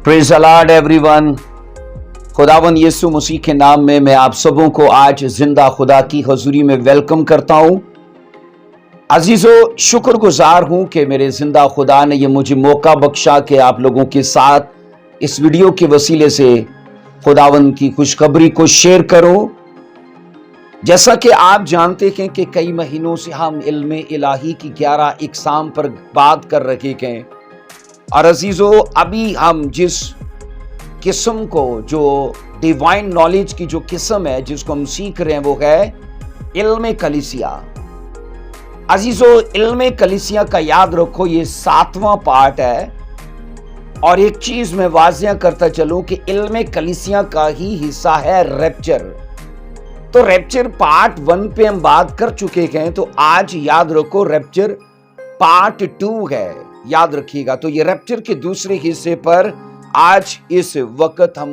Praise the Lord everyone. खुदावंद यीशु मसीह के नाम में मैं आप सबों को आज जिंदा खुदा की हुजूरी में वेलकम करता हूं। अजीजों, शुक्रगुजार हूं कि मेरे जिंदा खुदा ने ये मुझे मौका बख्शा कि आप लोगों के साथ इस वीडियो के वसीले से खुदावंद की खुशखबरी को शेयर करूं। जैसा कि आप जानते हैं कि कई महीनों से हम इल्म इलाही की 11 इक़साम पर बात कर रहे हैं, और अजीजों, अभी हम जिस किस्म को, जो डिवाइन नॉलेज की जो किस्म है जिसको हम सीख रहे हैं, वो है इल्म कलीसिया। अजीजों, इल्म कलीसिया का याद रखो, ये 7वां पार्ट है। और एक चीज मैं वाज़िया करता चलूं कि इल्म कलीसिया का ही हिस्सा है रैप्चर। तो रैप्चर पार्ट 1 पे हम बात कर चुके हैं, तो आज याद रखो रैप्चर पार्ट 2 है, याद रखिएगा। तो ये रैप्चर के दूसरे हिस्से पर आज इस वक्त हम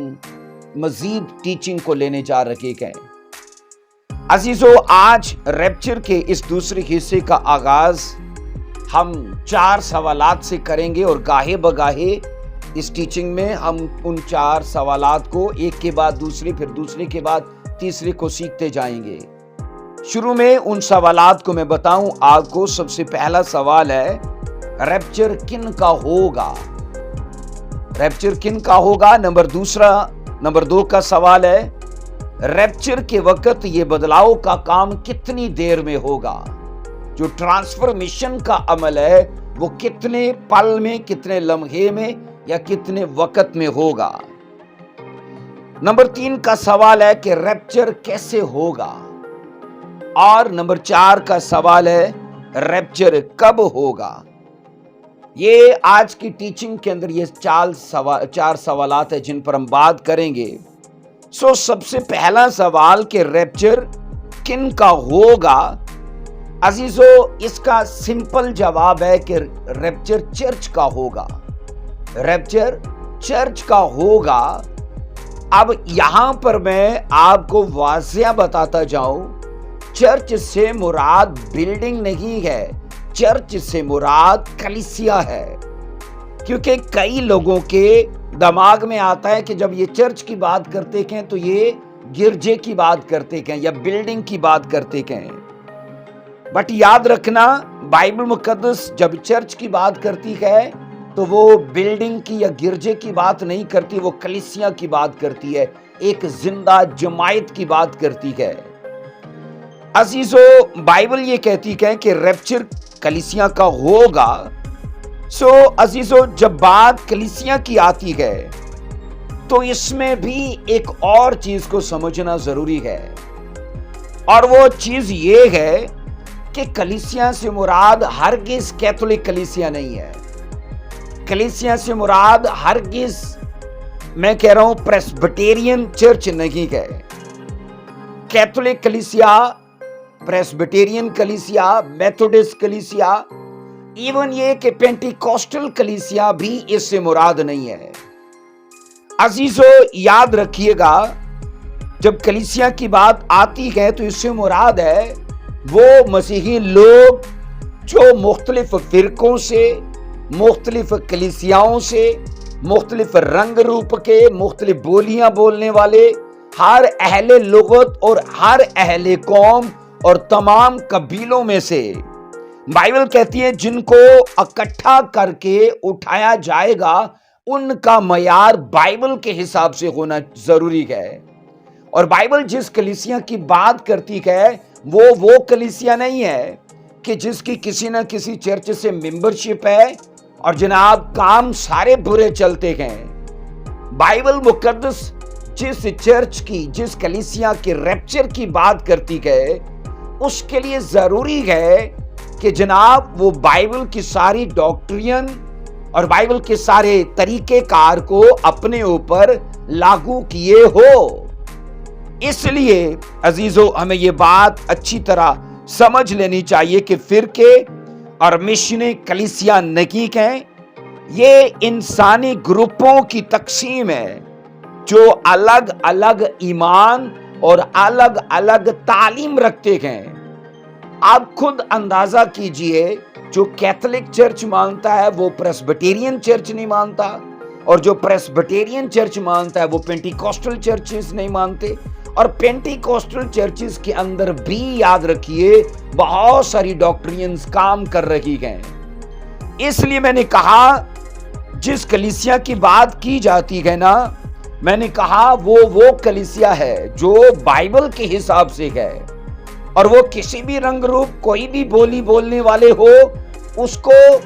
मजीद टीचिंग को लेने जा रहे हैं। अजीजों, आज रैप्चर के इस दूसरे हिस्से का आगाज हम 4 सवालात से करेंगे, और गाहे बगाहे इस टीचिंग में हम उन 4 सवालात को एक के बाद दूसरे, फिर दूसरे के बाद तीसरे को सीखते जाएंगे। शुरू में उन सवालात को मैं बताऊं आपको। सबसे पहला सवाल है, रैप्चर किन का होगा? रैप्चर किन का होगा? नंबर 2 का सवाल है, रैप्चर के वक्त ये बदलाव का काम कितनी देर में होगा? जो ट्रांसफॉर्मेशन का अमल है वो कितने पल में, कितने लम्हे में या कितने वक्त में होगा? नंबर 3 का सवाल है कि रैप्चर कैसे होगा? और नंबर 4 का सवाल है, रैप्चर कब होगा? ये आज की टीचिंग के अंदर ये 4 सवालात है जिन पर हम बात करेंगे। सबसे पहला सवाल कि रैप्चर किन का होगा? अजीजों, इसका सिंपल जवाब है कि रैप्चर चर्च का होगा। रैप्चर चर्च का होगा। अब यहां पर मैं आपको वाज़िया बताता जाऊं, चर्च से मुराद बिल्डिंग नहीं है, चर्च से मुराद कलीसिया है। क्योंकि कई लोगों के दिमाग में आता है कि जब ये चर्च की बात करते हैं तो ये गिरजे की बात करते हैं या बिल्डिंग की बात करते हैं। बट याद रखना, बाइबल मुकद्दस जब चर्च की बात करती है तो वो बिल्डिंग की या गिरजे की बात नहीं करती, वो कलीसिया की बात करती है, एक जिंदा जमायत की बात करती है। अजीजों, बाइबल ये कहती है कि रैप्चर कलीसिया का होगा। अजीजों, जब बात कलीसिया की आती है तो इसमें भी एक और चीज को समझना जरूरी है, और वो चीज ये है कि कलीसिया से मुराद हरगिज कैथोलिक कलीसिया नहीं है। कलीसिया से मुराद हरगिज, मैं कह रहा हूं, प्रेस्बिटेरियन चर्च नहीं है। कैथोलिक कलीसिया, प्रेस्बिटेरियन कलीसिया, मेथोडिस्ट कलीसिया, इवन ये कि पेंटिकॉस्टल कलीसिया भी इससे मुराद नहीं है। अजीजों, याद रखिएगा, जब कलीसिया की बात आती है तो इससे मुराद है वो मसीही लोग जो मुख्तलिफ फिरकों से, मुख्तलिफ कलीसियाओं से, मुख्तलिफ रंग रूप के, मुख्तलिफ बोलियां बोलने वाले, हर अहले लुगत और हर अहले कौम और तमाम कबीलों में से, बाइबल कहती है जिनको इकट्ठा करके उठाया जाएगा, उनका मयार बाइबल के हिसाब से होना जरूरी है। और बाइबल जिस कलीसिया की बात करती है वो कलीसिया नहीं है कि जिसकी किसी ना किसी चर्च से मेंबरशिप है और जनाब काम सारे बुरे चलते हैं। बाइबल मुकद्दस जिस चर्च की, जिस कलीसिया के रैप्चर की बात करती है, उसके लिए जरूरी है कि जनाब वो बाइबल की सारी डॉक्ट्रिन और बाइबल के सारे तरीकेकार को अपने ऊपर लागू किए हो। इसलिए अजीजों, हमें ये बात अच्छी तरह समझ लेनी चाहिए कि फिरके और मिशने कलीसिया नहीं हैं, ये इंसानी ग्रुपों की तकसीम है जो अलग अलग ईमान और अलग अलग तालीम रखते हैं। आप खुद अंदाजा कीजिए, जो कैथोलिक चर्च मानता है वो प्रेस्बिटेरियन चर्च नहीं मानता, और जो प्रेस्बिटेरियन चर्च मानता है वो पेंटिकॉस्टल चर्चेस नहीं मानते, और पेंटिकॉस्टल चर्चेस के अंदर भी याद रखिए बहुत सारी डॉक्ट्रिन्स काम कर रही हैं। इसलिए मैंने कहा जिस कलीसिया की बात की जाती है ना, मैंने कहा वो कलीसिया है जो बाइबल के हिसाब से है, और वो किसी भी रंग रूप कोई भी बोली बोलने वाले हो, उसको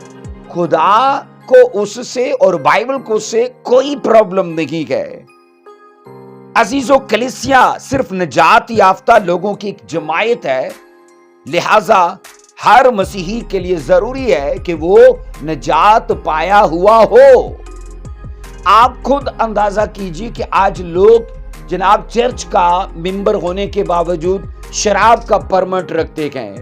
खुदा को उससे और बाइबल को उससे कोई प्रॉब्लम नहीं है। अजीजों, कलीसिया सिर्फ निजात याफ्ता लोगों की एक जमायत है, लिहाजा हर मसीही के लिए जरूरी है कि वो निजात पाया हुआ हो। आप खुद अंदाजा कीजिए कि आज लोग जनाब चर्च का मेंबर होने के बावजूद शराब का परमिट रखते हैं,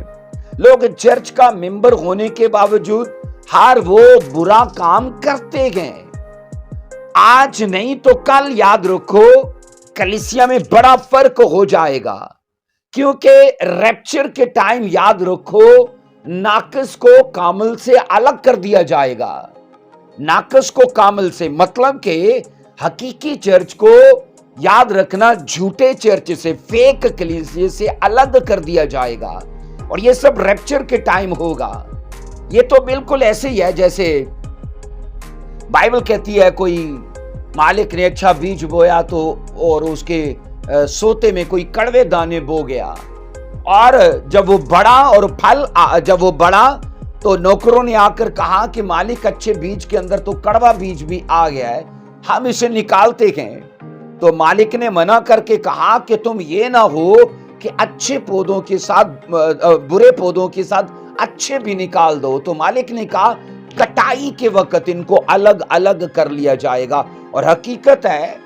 लोग चर्च का मेंबर होने के बावजूद हर वो बुरा काम करते हैं। आज नहीं तो कल याद रखो कलीसिया में बड़ा फर्क हो जाएगा, क्योंकि रैप्चर के टाइम याद रखो नाकस को कामिल से अलग कर दिया जाएगा। नाकस को कामिल से मतलब कि हकीकी चर्च को याद रखना झूठे चर्च से, फेक कलीसिया से अलग कर दिया जाएगा, और ये सब रैप्चर के टाइम होगा। ये तो बिल्कुल ऐसे ही है जैसे बाइबल कहती है कोई मालिक ने अच्छा बीज बोया तो और उसके सोते में कोई कड़वे दाने बो गया, और जब वो बढ़ा तो नौकरों ने आकर कहा कि मालिक अच्छे बीज के अंदर तो कड़वा बीज भी आ गया है, हम इसे निकालते हैं। तो मालिक ने मना करके कहा कि तुम ये ना हो कि अच्छे पौधों के साथ बुरे पौधों के साथ अच्छे भी निकाल दो। तो मालिक ने कहा कटाई के वक्त इनको अलग अलग कर लिया जाएगा। और हकीकत है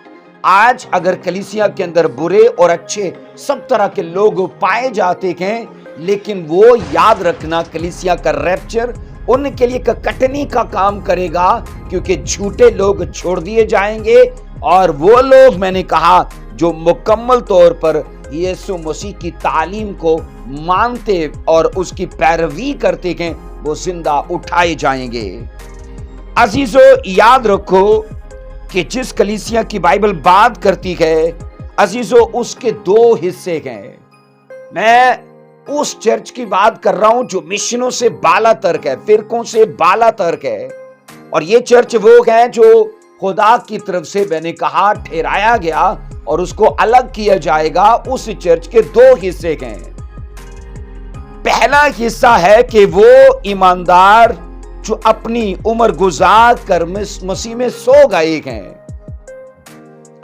आज अगर कलीसिया के अंदर बुरे और अच्छे सब तरह के लोग पाए जाते हैं, लेकिन वो याद रखना कलीसिया का रैप्चर उनके लिए कटनी का काम करेगा, क्योंकि झूठे लोग छोड़ दिए जाएंगे, और वो लोग मैंने कहा जो मुकम्मल तौर पर यीशु मसीह की तालीम को मानते और उसकी पैरवी करते हैं, वो जिंदा उठाए जाएंगे। अजीजों, याद रखो कि जिस कलीसिया की बाइबल बात करती है अजीजों, उसके दो हिस्से हैं। मैं उस चर्च की बात कर रहा हूं जो मिशनों से बाला तर्क है, फिरकों से बाला तर्क है, और ये चर्च वो है जो खुदा की तरफ से मैंने कहा ठहराया गया और उसको अलग किया जाएगा। उस चर्च के दो हिस्से हैं। पहला हिस्सा है कि वो ईमानदार जो अपनी उम्र गुजार कर मसीह में सो गए हैं।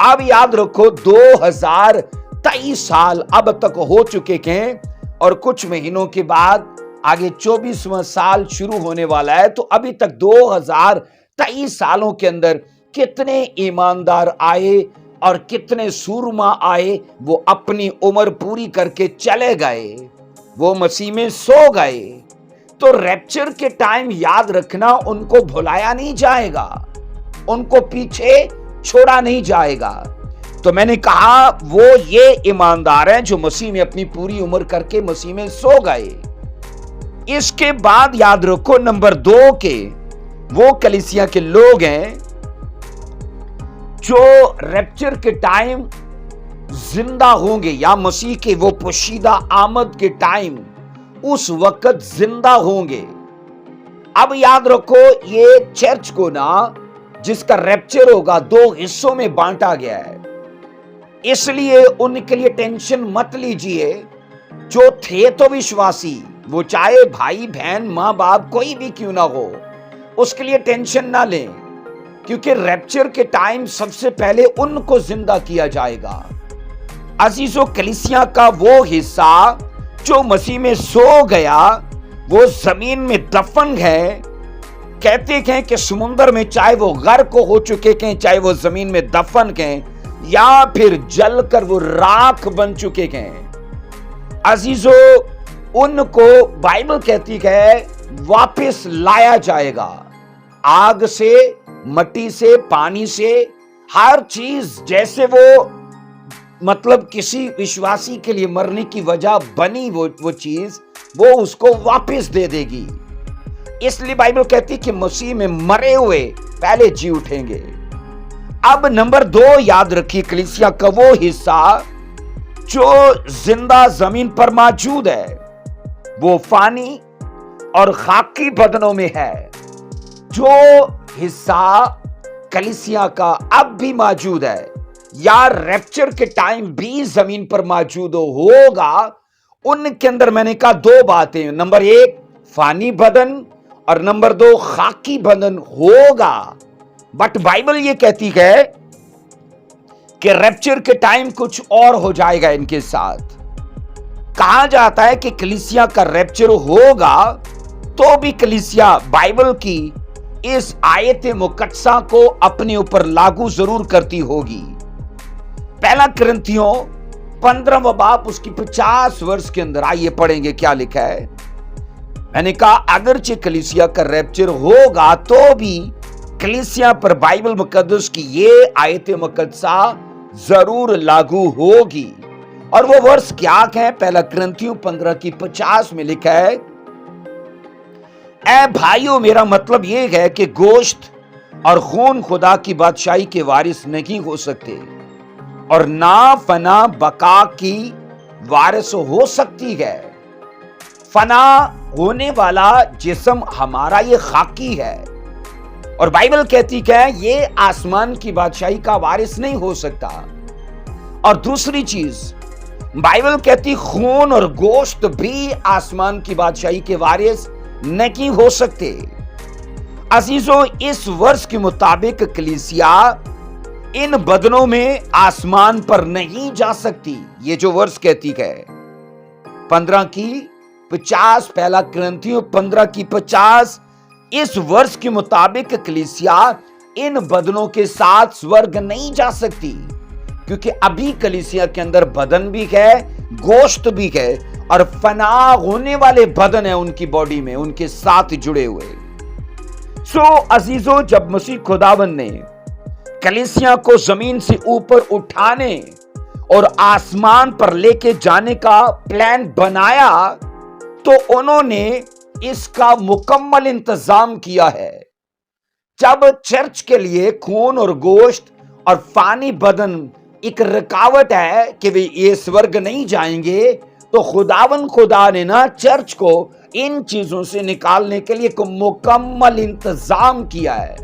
अब याद रखो 2023 साल अब तक हो चुके हैं, और कुछ महीनों के बाद आगे 24वां साल शुरू होने वाला है। तो अभी तक 2023 सालों के अंदर कितने ईमानदार आए और कितने सूरमा आए, वो अपनी उम्र पूरी करके चले गए, वो मसीह में सो गए। तो रैप्चर के टाइम याद रखना उनको भुलाया नहीं जाएगा, उनको पीछे छोड़ा नहीं जाएगा। तो मैंने कहा वो ये ईमानदार हैं जो मसीह में अपनी पूरी उम्र करके मसीह में सो गए। इसके बाद याद रखो नंबर 2 के वो कलीसिया के लोग हैं जो रैप्चर के टाइम जिंदा होंगे, या मसीह के वो पोशीदा आमद के टाइम उस वक्त जिंदा होंगे। अब याद रखो ये चर्च को ना जिसका रैप्चर होगा 2 हिस्सों में बांटा गया है, इसलिए उनके लिए टेंशन मत लीजिए। जो थे तो विश्वासी, वो चाहे भाई बहन मां बाप कोई भी क्यों ना हो, उसके लिए टेंशन ना लें, क्योंकि रैप्चर के टाइम सबसे पहले उनको जिंदा किया जाएगा। अजीजों, कलीसिया का वो हिस्सा जो मसीह में सो गया, वो जमीन में दफन है। कहते हैं कि समुद्र में चाहे वो गर्क हो चुके हैं, चाहे वो जमीन में दफन हैं, या फिर जलकर वो राख बन चुके हैं। अजीजों, उनको बाइबल कहती है वापस लाया जाएगा, आग से, मट्टी से, पानी से, हर चीज जैसे वो मतलब किसी विश्वासी के लिए मरने की वजह बनी वो चीज वो उसको वापस दे देगी। इसलिए बाइबल कहती है कि मसीह में मरे हुए पहले जी उठेंगे। अब नंबर 2 याद रखिए, कलीसिया का वो हिस्सा जो जिंदा जमीन पर मौजूद है, वो फानी और खाकी बदनों में है। जो हिस्सा कलीसिया का अब भी मौजूद है या रैप्चर के टाइम भी जमीन पर मौजूद होगा, उनके अंदर मैंने कहा 2 बातें, नंबर 1 फानी बदन और नंबर 2 खाकी बदन होगा। बट बाइबल ये कहती है कि रैप्चर के टाइम कुछ और हो जाएगा इनके साथ। कहा जाता है कि कलीसिया का रैप्चर होगा तो भी कलीसिया बाइबल की इस आयत मुकद्दसा को अपने ऊपर लागू जरूर करती होगी। पहला कुरिन्थियों 15वां बाब उसकी 50 वर्ष के अंदर, आइए पढ़ेंगे क्या लिखा है। मैंने कहा अगरचे कलीसिया का रैप्चर होगा तो भी कलीसिया पर बाइबल मुकद्दस की ये आयत मुकद्दसा जरूर लागू होगी। और वो वर्ष क्या है? पहला कुरिन्थियों 15 की 50 में लिखा है, ऐ भाइयों, मेरा मतलब ये है कि गोश्त और खून खुदा की बादशाही के वारिस नहीं हो सकते और ना फना बका की वारिस हो सकती है। फना होने वाला जिस्म हमारा ये खाकी है और बाइबल कहती है ये आसमान की बादशाही का वारिस नहीं हो सकता। और दूसरी चीज, बाइबल कहती खून और गोश्त भी आसमान की बादशाही के वारिस नहीं हो सकते। अजीजों, इस वर्ष के मुताबिक कलीसिया इन बदनों में आसमान पर नहीं जा सकती। ये जो वर्ष कहती है 15 की 50, पहला कुरिन्थियों 15 की 50, इस वर्ष के मुताबिक कलीसिया इन बदनों के साथ स्वर्ग नहीं जा सकती, क्योंकि अभी कलीसिया के अंदर बदन भी है, गोश्त भी है और फना होने वाले बदन है उनकी बॉडी में, उनके साथ जुड़े हुए। सो अजीजों, जब मसीह खुदावंद ने कलीसिया को जमीन से ऊपर उठाने और आसमान पर लेके जाने का प्लान बनाया तो उन्होंने इसका मुकम्मल इंतजाम किया है। जब चर्च के लिए खून और गोश्त और फानी बदन एक रुकावट है कि वे ये स्वर्ग नहीं जाएंगे, तो खुदा ने ना चर्च को इन चीजों से निकालने के लिए एक मुकम्मल इंतजाम किया है।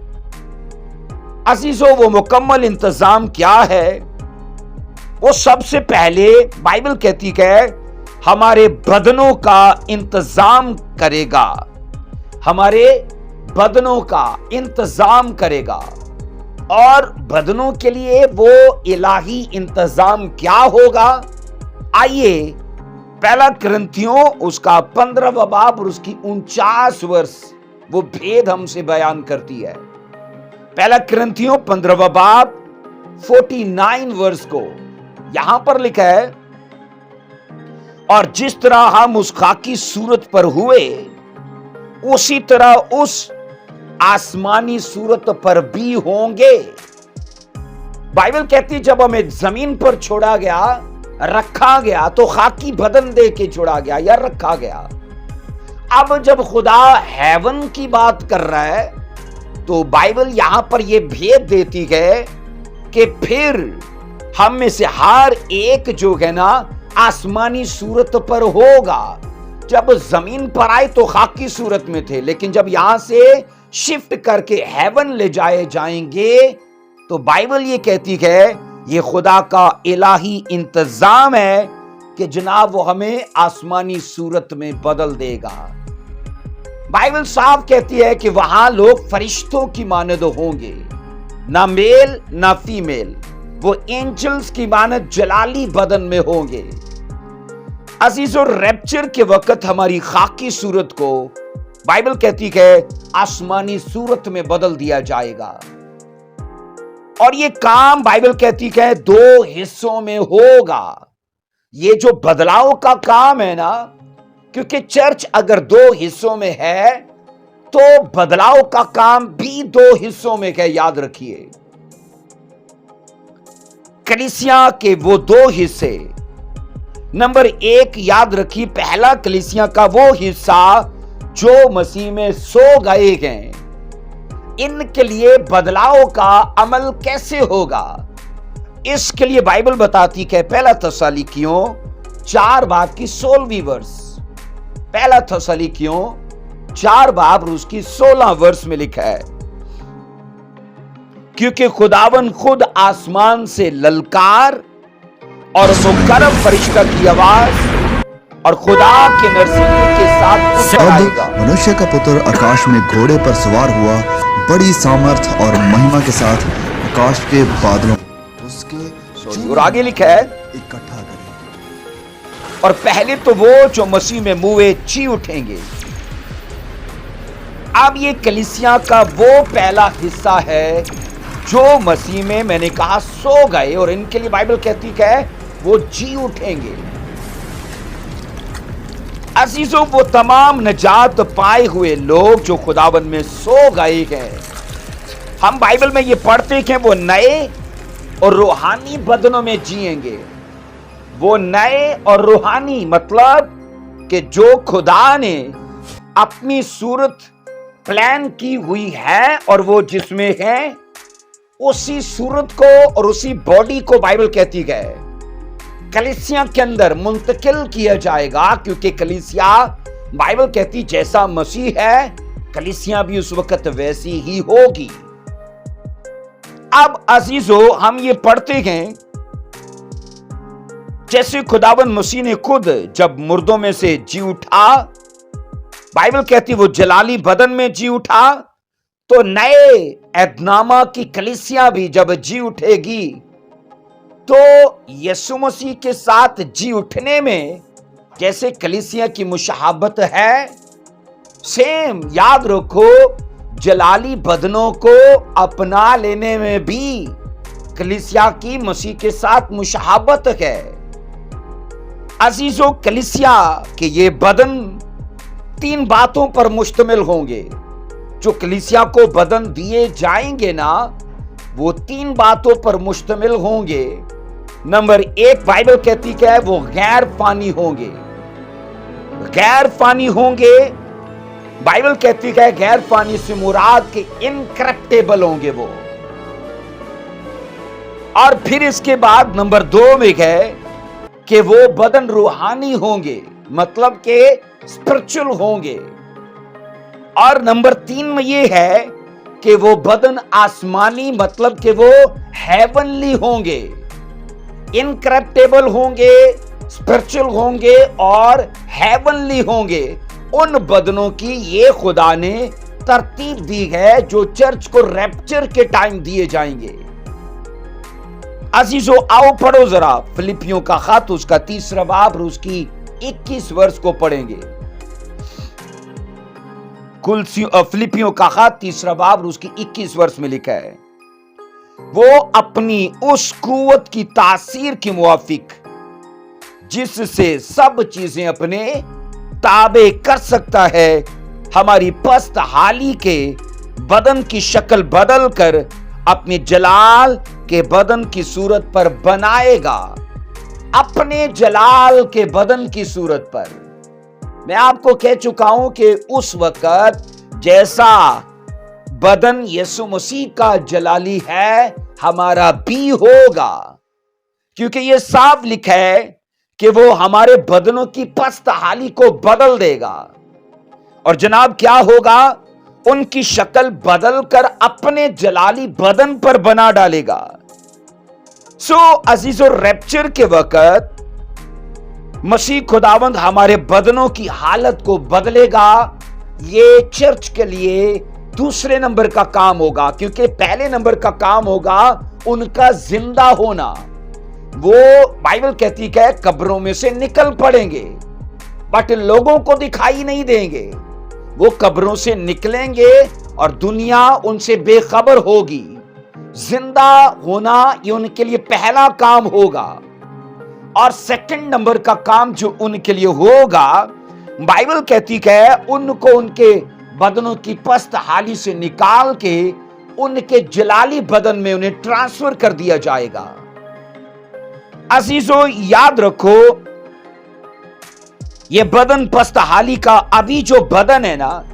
अजीजों, वो मुकम्मल इंतजाम क्या है? वो सबसे पहले बाइबल कहती है हमारे बदनों का इंतजाम करेगा, हमारे बदनों का इंतजाम करेगा। और बदनों के लिए वो इलाही इंतजाम क्या होगा? आइए पहला कुरिन्थियों उसका 15वां बाब और उसकी 49 वर्ष वो भेद हमसे बयान करती है। पहला कुरिन्थियों 15वां बाब 49 वर्ष को यहां पर लिखा है, और जिस तरह हम उस खाकी सूरत पर हुए उसी तरह उस आसमानी सूरत पर भी होंगे। बाइबल कहती है जब हमें जमीन पर छोड़ा गया, रखा गया, तो खाकी बदन दे के छोड़ा गया या रखा गया। अब जब खुदा हेवन की बात कर रहा है तो बाइबल यहां पर यह भेद देती है कि फिर हम में से हर एक जो है ना आसमानी सूरत पर होगा। जब जमीन पर आए तो खाकी सूरत में थे, लेकिन जब यहां से शिफ्ट करके हेवन ले जाए जाएंगे तो बाइबल ये कहती है ये खुदा का इलाही इंतजाम है कि जनाब वो हमें आसमानी सूरत में बदल देगा। बाइबल साफ कहती है कि वहां लोग फरिश्तों की मानद होंगे, ना मेल ना फीमेल, वो एंजल्स की मानद जलाली बदन में होंगे। अजीजों, रैप्चर के वक्त हमारी खाकी सूरत को बाइबल कहती है आसमानी सूरत में बदल दिया जाएगा। और ये काम बाइबल कहती है 2 हिस्सों में होगा। ये जो बदलाव का काम है ना, क्योंकि चर्च अगर 2 हिस्सों में है तो बदलाव का काम भी 2 हिस्सों में है, याद रखिए। कलीसिया के वो 2 हिस्से, नंबर 1 याद रखिए, पहला कलीसिया का वो हिस्सा जो मसीह में सो गए हैं, इनके लिए बदलाव का अमल कैसे होगा, इसके लिए बाइबल बताती है पहला थेसलोनिकियों 4 बाब की 16वीं वर्ष। पहला थेसलोनिकियों 4 बाब उसकी 16 वर्ष में लिखा है, क्योंकि खुदावन खुद आसमान से ललकार और मुकर्रम फरिश्ता की आवाज और खुदा के नरसिंगे के साथ उतर आएगा। मनुष्य का पुत्र आकाश में घोड़े पर सवार हुआ, बड़ी सामर्थ और महिमा के साथ आकाश के बादलों उसके और आगे लिखा है इकट्ठा करेंगे। और पहले तो वो जो मसीह में मुए जी उठेंगे। अब ये कलीसिया का वो पहला हिस्सा है जो मसीह में, मैंने कहा, सो गए, और इनके लिए बाइबल कहती है वो जी उठेंगे। अजीजों, वो तमाम नजात पाए हुए लोग जो खुदावन में सो गए हैं, हम बाइबल में ये पढ़ते हैं वो नए और रूहानी बदनों में जिएंगे। वो नए और रूहानी मतलब कि जो खुदा ने अपनी सूरत प्लान की हुई है और वो जिसमें है उसी सूरत को और उसी बॉडी को बाइबल कहती है कलीसिया के अंदर मुंतकिल किया जाएगा, क्योंकि कलीसिया बाइबल कहती जैसा मसीह है कलीसिया भी उस वक्त वैसी ही होगी। अब अजीजों, हम ये पढ़ते हैं जैसे खुदावन मसीह ने खुद जब मुर्दों में से जी उठा, बाइबल कहती वो जलाली बदन में जी उठा, तो नए एदनामा की कलीसिया भी जब जी उठेगी तो यीशु मसीह के साथ जी उठने में जैसे कलीसिया की मुशाहबत है, सेम याद रखो जलाली बदनों को अपना लेने में भी कलीसिया की मसीह के साथ मुशाहबत है। अजीजों, कलीसिया के ये बदन 3 बातों पर मुश्तमिल होंगे। जो कलीसिया को बदन दिए जाएंगे ना, वो 3 बातों पर मुश्तमिल होंगे। नंबर 1 बाइबल कहती है वो गैर फानी होंगे। गैर फानी होंगे, बाइबल कहती है गैर फानी से मुराद के इनकरप्टेबल होंगे वो। और फिर इसके बाद नंबर 2 में है कि वो बदन रूहानी होंगे, मतलब के स्पिरिचुअल होंगे। और नंबर 3 में ये है कि वो बदन आसमानी, मतलब कि वो हेवनली होंगे, इनकरप्टेबल होंगे, स्पिरिचुअल होंगे और हेवनली होंगे। उन बदनों की ये खुदा ने तरतीब दी है जो चर्च को रैप्चर के टाइम दिए जाएंगे। अजीजों, आओ पढ़ो जरा फिलिपियों का खत, उसका 3 बाब उसकी 21 वर्ष को पढ़ेंगे। फिलिपियों का खत 3 बाब उसकी 21 वर्ष में लिखा है, वो अपनी उस कुव्वत की तासीर के मुवाफिक जिससे सब चीजें अपने ताबे कर सकता है, हमारी पस्त हाली के बदन की शक्ल बदल कर अपने जलाल के बदन की सूरत पर बनाएगा। अपने जलाल के बदन की सूरत पर। मैं आपको कह चुका हूं कि उस वक्त जैसा बदन यीशु मसीह का जलाली है, हमारा भी होगा, क्योंकि यह साफ लिखा है कि वो हमारे बदनों की पस्त हाली को बदल देगा। और जनाब क्या होगा, उनकी शक्ल बदल कर अपने जलाली बदन पर बना डालेगा। सो अजीजों, रैप्चर के वक्त मसीह खुदावंद हमारे बदनों की हालत को बदलेगा। ये चर्च के लिए दूसरे नंबर का काम होगा, क्योंकि पहले नंबर का काम होगा उनका जिंदा होना। वो बाइबल कहती है कब्रों में से निकल पड़ेंगे, बट लोगों को दिखाई नहीं देंगे। वो कब्रों से निकलेंगे और दुनिया उनसे बेखबर होगी। जिंदा होना ये उनके लिए पहला काम होगा। और सेकंड नंबर का काम जो उनके लिए होगा, बाइबल कहती है उनको उनके बदनों की पस्त हाली से निकाल के उनके जलाली बदन में उन्हें ट्रांसफर कर दिया जाएगा। अजीजों, याद रखो ये बदन पस्तहाली का, अभी जो बदन है ना,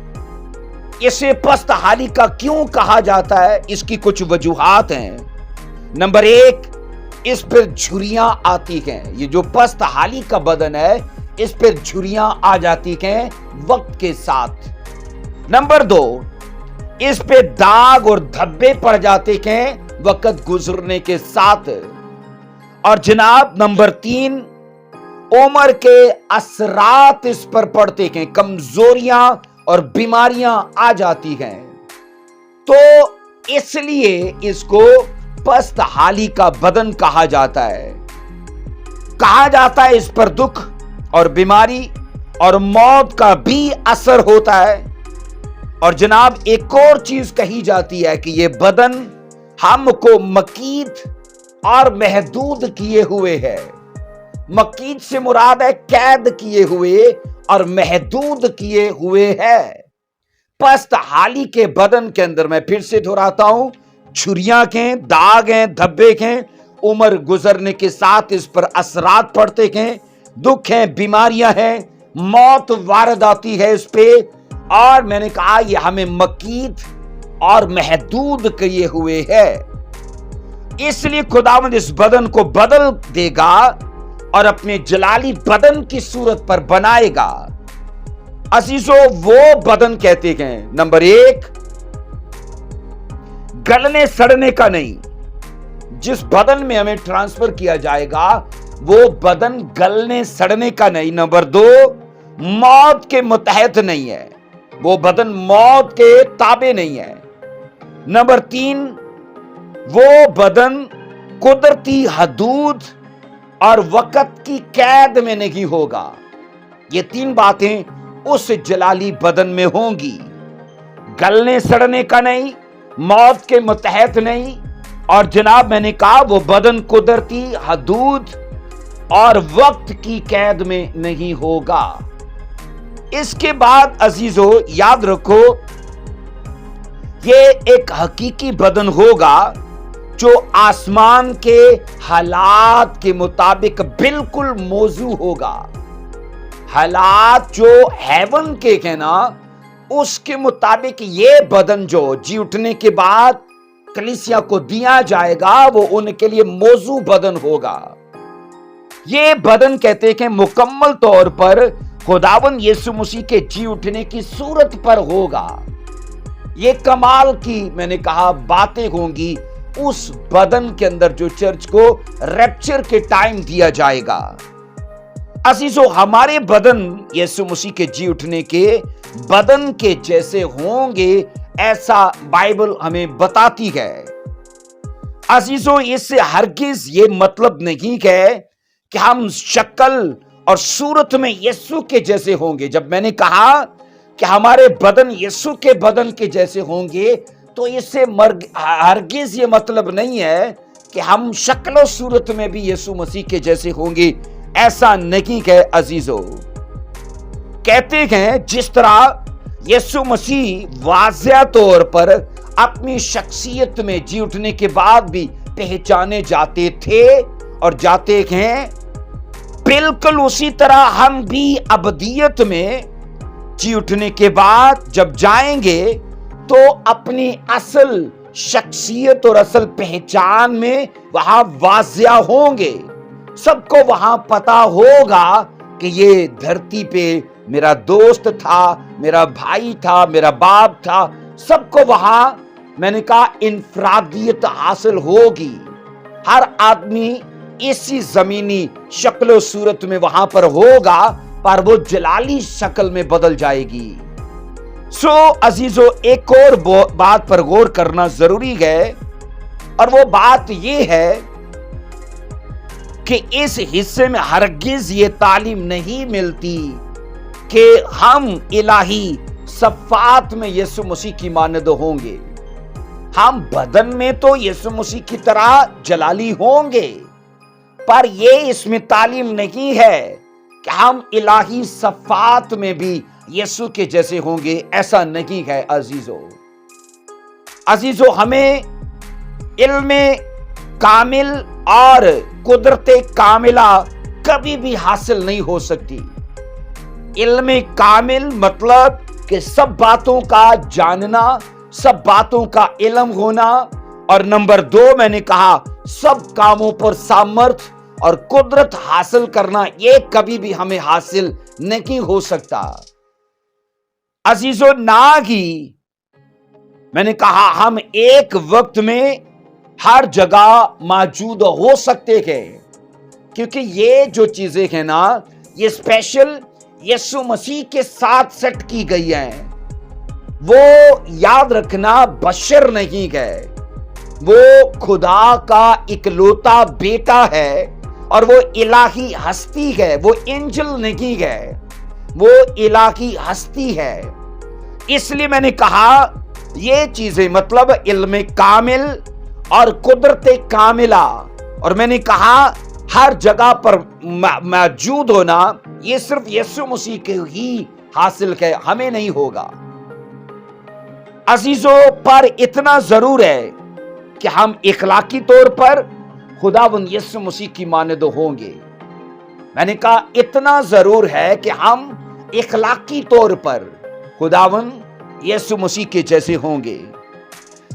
इसे पस्तहाली का क्यों कहा जाता है? इसकी कुछ वजूहात हैं। नंबर एक, इस पर झुर्रियां आती हैं। ये जो पस्तहाली का बदन है, इस पर झुर्रियां आ जाती हैं वक्त के साथ। नंबर दो, इस पे दाग और धब्बे पड़ जाते हैं वक्त गुजरने के साथ। और जनाब नंबर तीन, उम्र के असरात इस पर पड़ते हैं, कमजोरियां और बीमारियां आ जाती हैं। तो इसलिए इसको पस्तहाली का बदन कहा जाता है। कहा जाता है इस पर दुख और बीमारी और मौत का भी असर होता है। और जनाब एक और चीज कही जाती है कि यह बदन हमको मकीद और महदूद किए हुए है। मकीद से मुराद है कैद किए हुए और महदूद किए हुए है। पस्तहाली के बदन के अंदर, मैं फिर से दोहराता हूं, छुरियां के दाग हैं, धब्बे हैं, उम्र गुजरने के साथ इस पर असरात पड़ते हैं, दुख हैं, बीमारियां हैं, मौत वारद आती है इस पे। और मैंने कहा यह हमें मकीद और महदूद किए हुए है। इसलिए खुदावंद इस बदन को बदल देगा और अपने जलाली बदन की सूरत पर बनाएगा। अजीजों, वो बदन कहते हैं, नंबर एक, गलने सड़ने का नहीं। जिस बदन में हमें ट्रांसफर किया जाएगा वो बदन गलने सड़ने का नहीं। नंबर दो, मौत के मुतहत नहीं है, वो बदन मौत के ताबे नहीं है। नंबर तीन, वो बदन कुदरती हदूद और वक्त की कैद में नहीं होगा। ये तीन बातें उस जलाली बदन में होंगी। गलने सड़ने का नहीं, मौत के मुतहत नहीं, और जनाब मैंने कहा वो बदन कुदरती हदूद और वक्त की कैद में नहीं होगा। इसके बाद अजीजों याद रखो, ये एक हकीकी बदन होगा जो आसमान के हालात के मुताबिक बिल्कुल मौजू होगा। हालात जो हेवन के हैं ना, उसके मुताबिक ये बदन जो जी उठने के बाद कलीसिया को दिया जाएगा, वो उनके लिए मौजू बदन होगा। ये बदन कहते हैं मुकम्मल तौर पर खुदावंद यीशु मसीह के जी उठने की सूरत पर होगा। ये कमाल की मैंने कहा बातें होंगी उस बदन के अंदर जो चर्च को रैप्चर के टाइम दिया जाएगा। अजीजों, हमारे बदन यीशु मसीह के जी उठने के बदन के जैसे होंगे, ऐसा बाइबल हमें बताती है। अजीजों, इससे हरगिज ये मतलब नहीं है कि हम शक्ल और सूरत में यीशु के जैसे होंगे। जब मैंने कहा कि हमारे बदन यीशु के बदन के जैसे होंगे, तो इससे हरगिज ये मतलब नहीं है कि हम शक्ल और सूरत में भी यीशु मसीह के जैसे होंगे। ऐसा नहीं है अजीजों। कहते हैं जिस तरह यीशु मसीह वाज़िह तौर पर अपनी शख्सियत में जी उठने के बाद भी पहचाने जाते थे और जाते हैं, बिल्कुल उसी तरह हम भी अबदियत में जी उठने के बाद जब जाएंगे तो अपनी असल शख्सियत और असल पहचान में वहां वाज़िह होंगे। सबको वहां पता होगा कि ये धरती पे मेरा दोस्त था, मेरा भाई था, मेरा बाप था। सबको वहां मैंने कहा इनफरादियत हासिल होगी। हर आदमी इसी जमीनी शक्ल सूरत में वहां पर होगा, पर वो जलाली शक्ल में बदल जाएगी। सो अजीजों, एक और बात पर गौर करना जरूरी है, और वो बात ये है कि इस हिस्से में हरगिज ये तालीम नहीं मिलती कि हम इलाही सफ़ात में यीशु मसीह की मानद होंगे। हम बदन में तो यीशु मसीह की तरह जलाली होंगे, पर ये इसमें तालीम नहीं है कि हम इलाही सफ़ात में भी यीशु के जैसे होंगे। ऐसा नहीं है अजीजों। अजीजों, हमें इल्म कामिल और कुदरत कामिला कभी भी हासिल नहीं हो सकती। इल्म कामिल मतलब कि सब बातों का जानना, सब बातों का इल्म होना। और नंबर 2 मैंने कहा सब कामों पर सामर्थ्य और कुदरत हासिल करना, ये कभी भी हमें हासिल नहीं हो सकता। अजीजों, ना ही मैंने कहा हम एक वक्त में हर जगह मौजूद हो सकते हैं, क्योंकि ये जो चीजें हैं ना, ये स्पेशल यीशु मसीह के साथ सेट की गई हैं। वो याद रखना बशर नहीं है, वो खुदा का इकलौता बेटा है और वो इलाही हस्ती है। वो एंजल नहीं है, वो इलाही हस्ती है। इसलिए मैंने कहा ये चीजें मतलब इल्म कामिल और कुदरत कामिला, और मैंने कहा हर जगह पर मौजूद होना, ये सिर्फ यीशु मसीह के ही हासिल है, हमें नहीं होगा। अजीजों, पर इतना जरूर है कि हम इखलाकी तौर पर खुदावंद यीशु मसीह की मानद होंगे। मैंने कहा इतना जरूर है कि हम इखलाकी तौर पर खुदावंद यीशु मसीह के जैसे होंगे।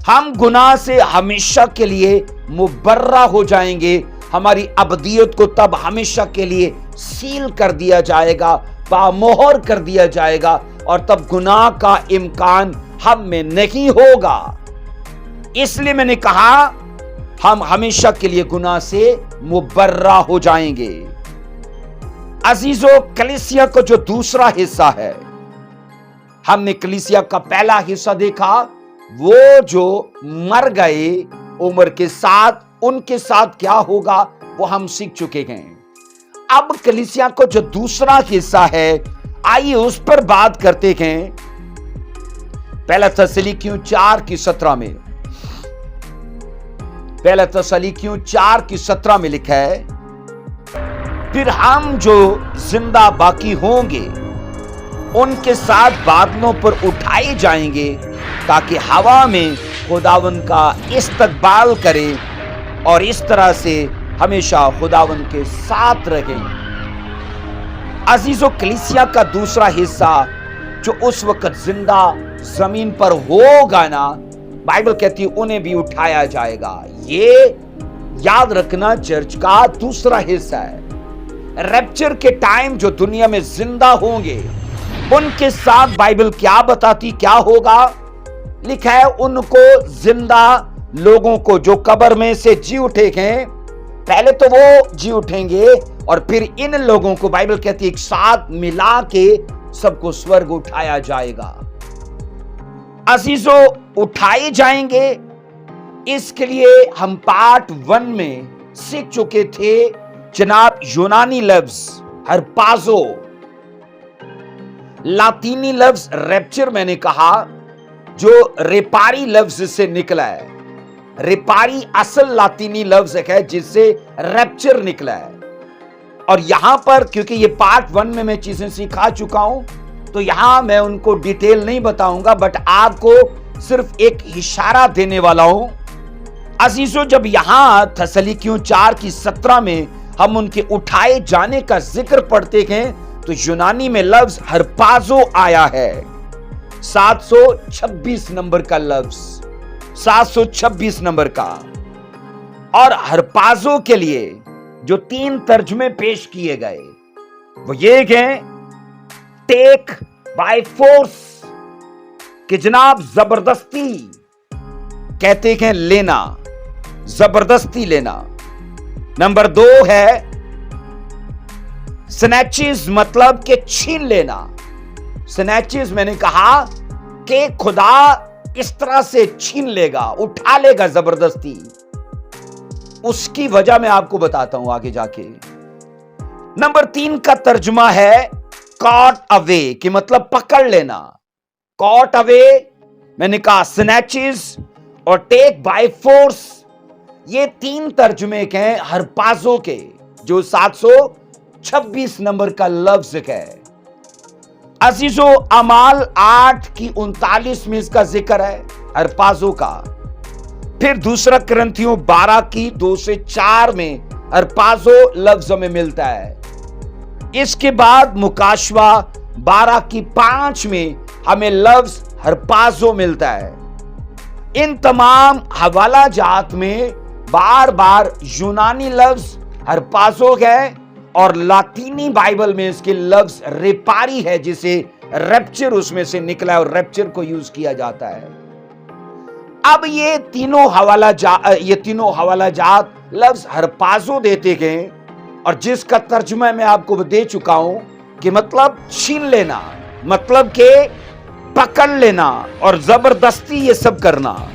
हम गुनाह से हमेशा के लिए मुबर्रा हो जाएंगे। हमारी अबदियत को तब हमेशा के लिए सील कर दिया जाएगा, बामोहर कर दिया जाएगा, और तब गुनाह का इम्कान हम में नहीं होगा। इसलिए मैंने कहा हम हमेशा के लिए गुनाह से मुबर्रा हो जाएंगे। अजीजों, कलीसिया का जो दूसरा हिस्सा है, हमने कलीसिया का पहला हिस्सा देखा, वो जो मर गए उम्र के साथ, उनके साथ क्या होगा वो हम सीख चुके हैं। अब कलीसिया को जो दूसरा हिस्सा है, आइए उस पर बात करते हैं। पहला थिस्सलुनीकियों 4:17 में, पहला थिस्सलुनीकियों 4:17 में लिखा है, फिर हम जो जिंदा बाकी होंगे उनके साथ बादलों पर उठाए जाएंगे, ताकि हवा में खुदावन का इस्तकबाल करें और इस तरह से हमेशा खुदावन के साथ रहें। अजीजों, कलीसिया का दूसरा हिस्सा जो उस वक्त जिंदा जमीन पर होगा ना, बाइबल कहती है उन्हें भी उठाया जाएगा। ये याद रखना चर्च का दूसरा हिस्सा है। रैप्चर के टाइम जो दुनिया में जिंदा होंगे उनके साथ बाइबल क्या बताती, क्या होगा? लिखा है उनको जिंदा लोगों को जो कब्र में से जी उठे हैं, पहले तो वो जी उठेंगे और फिर इन लोगों को बाइबल कहती है एक साथ मिला के सबको स्वर्ग उठाया जाएगा। अजीजों, उठाए जाएंगे, इसके लिए हम पार्ट 1 में सीख चुके थे जनाब यूनानी लफ्ज हरपाजो, लातीनी लफ्ज रैप्चर मैंने कहा जो रेपारी लफ्ज से निकला है। रेपारी असल लातीनी लफ्ज है जिससे रैप्चर निकला है। और यहां पर क्योंकि ये पार्ट 1 में मैं चीजें सिखा चुका हूं, तो यहां मैं उनको डिटेल नहीं बताऊंगा, बट आपको सिर्फ एक इशारा देने वाला हूं। अजीजों, जब यहां थिस्सलुनीकियों 4:17 में हम उनके उठाए जाने का जिक्र पढ़ते हैं, तो यूनानी में लफ्ज हरपाजो आया है। 726 नंबर का लफ्ज, 726 नंबर का। और हरपाजो के लिए जो 3 तर्जुमे पेश किए गए वो ये हैं, टेक बाय फोर्स, कि जनाब जबरदस्ती कहते हैं लेना, जबरदस्ती लेना। नंबर 2 है स्नैचेस, मतलब के छीन लेना। स्नैचेस मैंने कहा कि खुदा इस तरह से छीन लेगा, उठा लेगा जबरदस्ती। उसकी वजह मैं आपको बताता हूं आगे जाके। नंबर 3 का तर्जुमा है कॉट अवे, कि मतलब पकड़ लेना। कॉट अवे मैंने कहा स्नैचेस और टेक बाय फोर्स, ये 3 तर्जुमे हैं हरपाजो के, जो 726 नंबर का लफ्ज है। अजीजों, अमाल 8:39 में इसका जिक्र है हरपाजो का। फिर दूसरा करंथियों 12:2-4 में हरपाजो लफ्ज में मिलता है। इसके बाद मुकाशवा 12 की 5 में हमें लफ्ज हरपाजो मिलता है। इन तमाम हवाला जात में बार बार यूनानी लफ्ज हरपाजो है और लातीनी बाइबल में इसके लफ्ज रेपारी है, जिसे रैप्चर उसमें से निकला है और रैप्चर को यूज किया जाता है। अब ये तीनों हवाला जात लफ्ज हरपाजो देते गए और जिसका तर्जुमा मैं आपको दे चुका हूं कि मतलब छीन लेना, मतलब के पकड़ लेना और जबरदस्ती ये सब करना।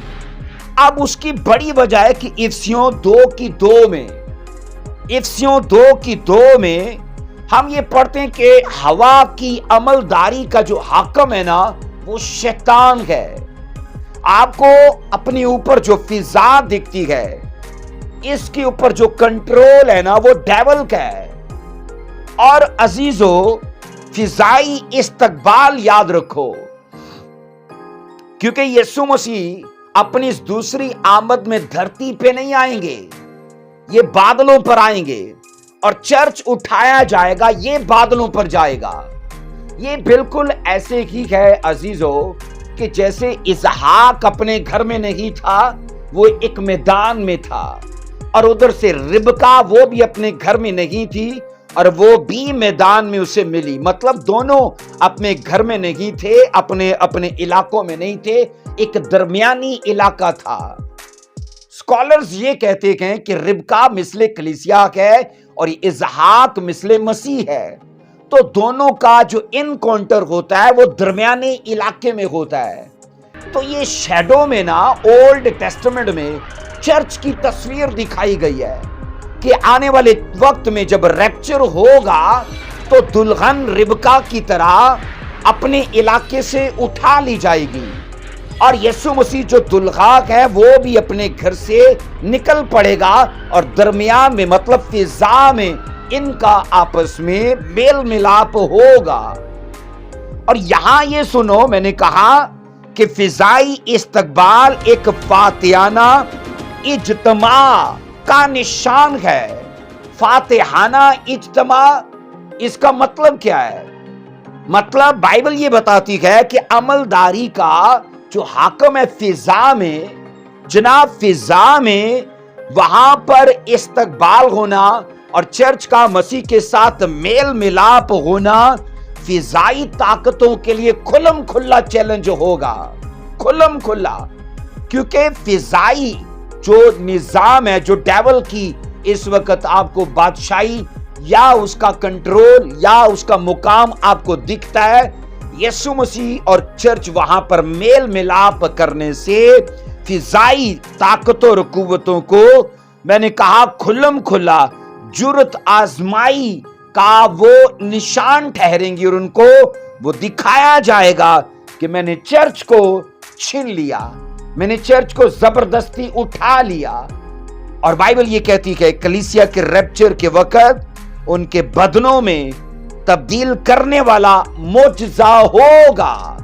अब उसकी बड़ी वजह है कि इफ्सियों 2:2 में हम ये पढ़ते हैं कि हवा की अमलदारी का जो हाकम है ना, वो शैतान है। आपको अपने ऊपर जो फिजा दिखती है, इसके ऊपर जो कंट्रोल है ना, वो डेविल का है। और अजीजो, फिजाई इस्तकबाल याद रखो, क्योंकि यीशु मसीह अपनी इस दूसरी आमद में धरती पे नहीं आएंगे, ये बादलों पर आएंगे और चर्च उठाया जाएगा, ये बादलों पर जाएगा। ये बिल्कुल ऐसे ही है अजीजो कि जैसे इसहाक अपने घर में नहीं था, वो एक मैदान में था, और उधर से रिबका वो भी अपने घर में नहीं थी और वो भी मैदान में उसे मिली। मतलब दोनों अपने घर में नहीं थे, अपने अपने इलाकों में नहीं थे, एक दरमियानी इलाका था। स्कॉलर्स ये कहते हैं कि रिबका मिसले कलीसिया है और इसहाक मिसले मसीह है, तो दोनों का जो इनकाउंटर होता है वो दरमियाने इलाके में होता है। तो ये शैडो में ना ओल्ड टेस्टामेंट में चर्च की तस्वीर दिखाई गई है कि आने वाले वक्त में जब रैप्चर होगा तो दुल्हन रिबका की तरह अपने इलाके से उठा ली जाएगी और यीशु मसीह जो दुल्हा है वो भी अपने घर से निकल पड़ेगा और दरमियान में मतलब फिजा में इनका आपस में मेल मिलाप होगा। और यहां ये सुनो, मैंने कहा कि फिजाई इस्तकबाल एक फातिहाना इज्तमा का निशान है। फातिहाना इज्तमा, इसका मतलब क्या है? मतलब बाइबल ये बताती है कि अमलदारी का जो हाकम है फिजा में, जनाब फिजा में वहां पर इस्तकबाल होना और चर्च का मसीह के साथ मेल मिलाप होना फिजाई ताकतों के लिए खुल्लम खुल्ला चैलेंज होगा, खुल्लम खुल्ला। क्योंकि फिजाई जो निजाम है, जो डेविल की इस वक्त आपको बादशाही या उसका कंट्रोल या उसका मुकाम आपको दिखता है, यीशु मसीह और चर्च वहां पर मेल मिलाप करने से फिजाई ताकतों और कुव्वतों को, मैंने कहा, खुल्लम खुल्ला जुर्रत आजमाई का वो निशान ठहरेंगी और उनको वो दिखाया जाएगा कि मैंने चर्च को छीन लिया, मैंने चर्च को जबरदस्ती उठा लिया। और बाइबल ये कहती है कलीसिया के रैप्चर के वक्त उनके बदनों में तब्दील करने वाला मोजज़ा होगा।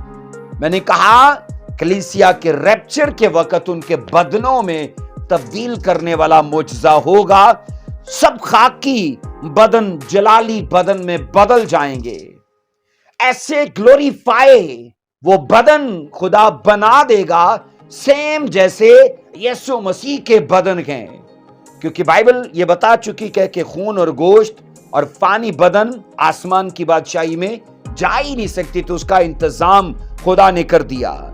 मैंने कहा कलीसिया के रैप्चर के वक्त उनके बदनों में तब्दील करने वाला मोजज़ा होगा। सब खाकी बदन जलाली बदन में बदल जाएंगे। ऐसे ग्लोरीफाई वो बदन खुदा बना देगा सेम जैसे यीशु मसीह के बदन हैं, क्योंकि बाइबल ये बता चुकी है कि खून और गोश्त और फानी बदन आसमान की बादशाही में जा ही नहीं सकती, तो उसका इंतजाम खुदा ने कर दिया।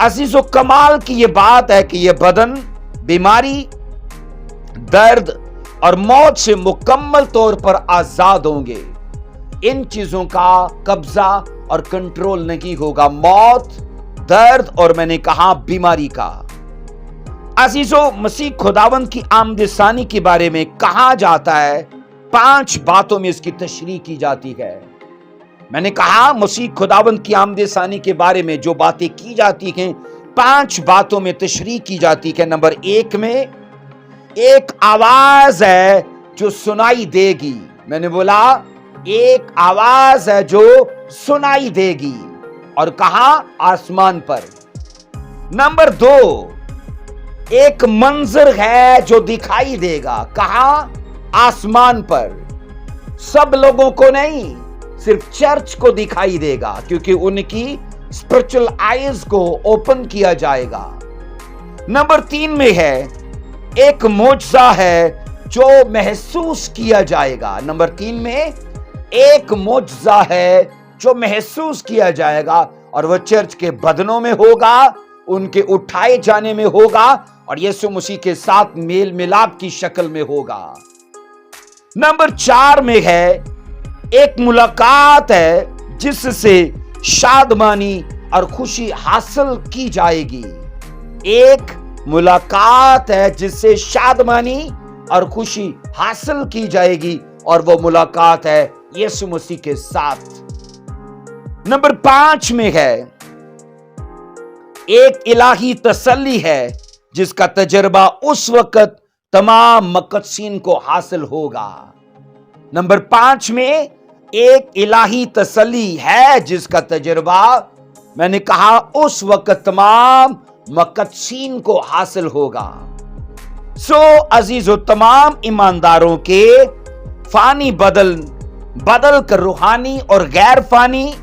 अजीजो, कमाल की ये बात है कि ये बदन बीमारी, दर्द और मौत से मुकम्मल तौर पर आजाद होंगे। इन चीजों का कब्जा और कंट्रोल नहीं होगा, मौत, दर्द और मैंने कहा बीमारी का। अजीजो, मसीह खुदावंद की आमदसानी के बारे में कहा जाता है, 5 बातों में इसकी तशरीह की जाती है। मैंने कहा मसीह खुदावंद की आमदसानी के बारे में जो बातें की जाती हैं 5 बातों में तशरीह की जाती है। नंबर 1 में एक आवाज है जो सुनाई देगी। मैंने बोला एक आवाज है जो सुनाई देगी, और कहा आसमान पर। नंबर 2, एक मंजर है जो दिखाई देगा, कहा आसमान पर। सब लोगों को नहीं, सिर्फ चर्च को दिखाई देगा, क्योंकि उनकी स्पिरिचुअल आईज को ओपन किया जाएगा। नंबर 3 में है, एक मौजज़ा है जो महसूस किया जाएगा। नंबर 3 में एक मौजज़ा है जो महसूस किया जाएगा, और वह चर्च के बदनों में होगा, उनके उठाए जाने में होगा, और यीशु मसीह के साथ मेल मिलाप की शक्ल में होगा। नंबर 4 में है, एक मुलाकात है जिससे शादमानी और खुशी हासिल की जाएगी। एक मुलाकात है जिससे शादमानी और खुशी हासिल की जाएगी, और वो मुलाकात है यीशु मसीह के साथ। नंबर 5 में है, एक इलाही तसल्ली है जिसका तजर्बा उस वक्त तमाम मुकद्दसीन को हासिल होगा। नंबर 5 में एक इलाही तसल्ली है जिसका तजर्बा, मैंने कहा, उस वक्त तमाम मुकद्दसीन को हासिल होगा। अजीजो, तमाम ईमानदारों के फानी बदल कर रूहानी और गैर फानी,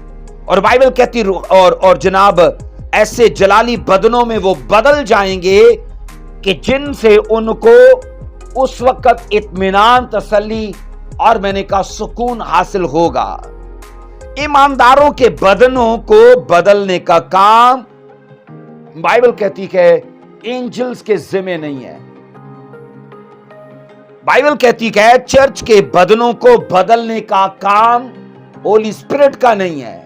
और बाइबल कहती और जनाब ऐसे जलाली बदनों में वो बदल जाएंगे कि जिनसे उनको उस वक्त इत्मीनान, तसल्ली और मैंने कहा सुकून हासिल होगा। ईमानदारों के बदनों को बदलने का काम बाइबल कहती है एंजल्स के जिम्मे नहीं है। बाइबल कहती है चर्च के बदनों को बदलने का काम होली स्पिरिट का नहीं है।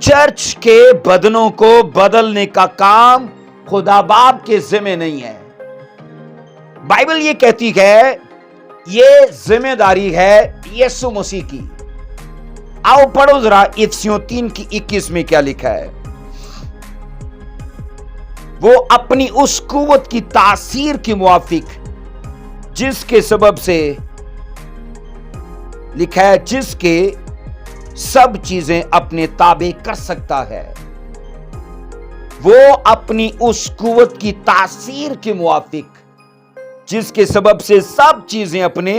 चर्च के बदनों को बदलने का काम खुदा बाप के जिम्मे नहीं है। बाइबल ये कहती है ये जिम्मेदारी है यीशु मसीह की। आओ पढ़ो जरा इफिसियों 3:21 में क्या लिखा है। वो अपनी उस कुव्वत की तासीर के मुआफिक, जिसके सबब से लिखा है, जिसके सब चीजें अपने ताबे कर सकता है। वो अपनी उस कुव्वत की तासीर के मुआफिक, जिसके सबब से सब चीजें अपने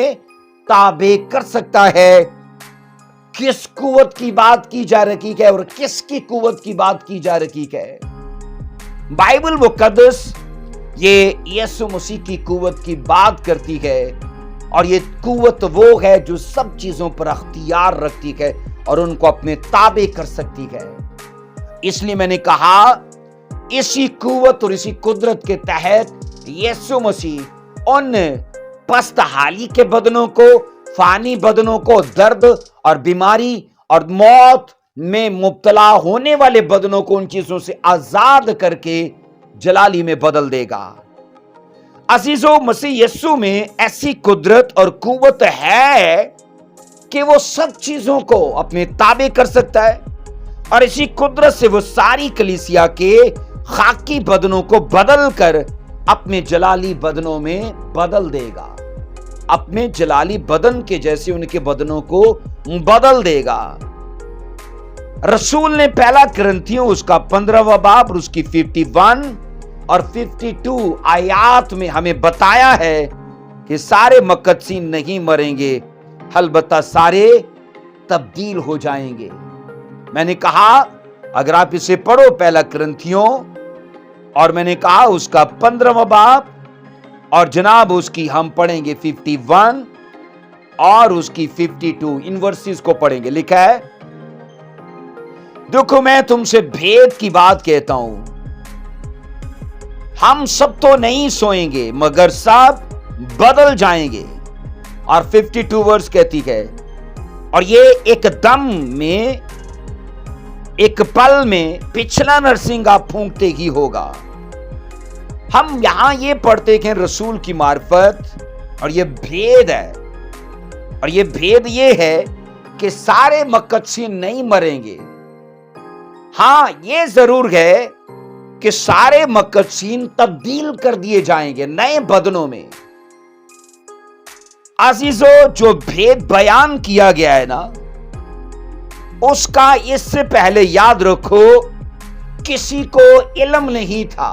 ताबे कर सकता है। किस कुव्वत की बात की जा रही है और किसकी कुव्वत की बात की जा रही है? बाइबल मुकद्दस ये यीशु मसीह की कुव्वत की बात करती है, और ये कुव्वत वो है जो सब चीजों पर अख्तियार रखती है और उनको अपने ताबे कर सकती है। इसलिए मैंने कहा इसी कुव्वत और इसी कुदरत के तहत यीशु मसीह उन पस्त हाली के बदनों को, फानी बदनों को, दर्द और बीमारी और मौत में मुब्तला होने वाले बदनों को उन चीजों से आजाद करके जलाली में बदल देगा। अजीजों, मसीह यीशु में ऐसी कुदरत और कुव्वत है कि वो सब चीजों को अपने ताबे कर सकता है, और इसी कुदरत से वो सारी कलीसिया के खाकी बदनों को बदल कर अपने जलाली बदनों में बदल देगा। अपने जलाली बदन के जैसे उनके बदनों को बदल देगा। रसूल ने पहला कुरिन्थियों उसका 15वां बाब उसकी 51 और 52 आयात में हमें बताया है कि सारे मुकद्दसीन नहीं मरेंगे, अलबत्ता सारे तब्दील हो जाएंगे। मैंने कहा अगर आप इसे पढ़ो पहला कुरिन्थियों, और मैंने कहा उसका 15वां बाब, और जनाब उसकी हम पढ़ेंगे 51 और उसकी 52, इन वर्सेस को पढ़ेंगे। लिखा है, देखो मैं तुमसे भेद की बात कहता हूं, हम सब तो नहीं सोएंगे मगर सब बदल जाएंगे। और 52 वर्स कहती है, और ये एकदम में, एक पल में, पिछला नरसिंगा फूंकते ही होगा। हम यहां ये पढ़ते हैं रसूल की मार्फत, और ये भेद है, और ये भेद ये है कि सारे मुकद्दसीन नहीं मरेंगे। हां, ये जरूर है कि सारे मुकद्दसीन तब्दील कर दिए जाएंगे नए बदनों में। अजीजों, जो भेद बयान किया गया है ना, उसका इससे पहले याद रखो किसी को इल्म नहीं था।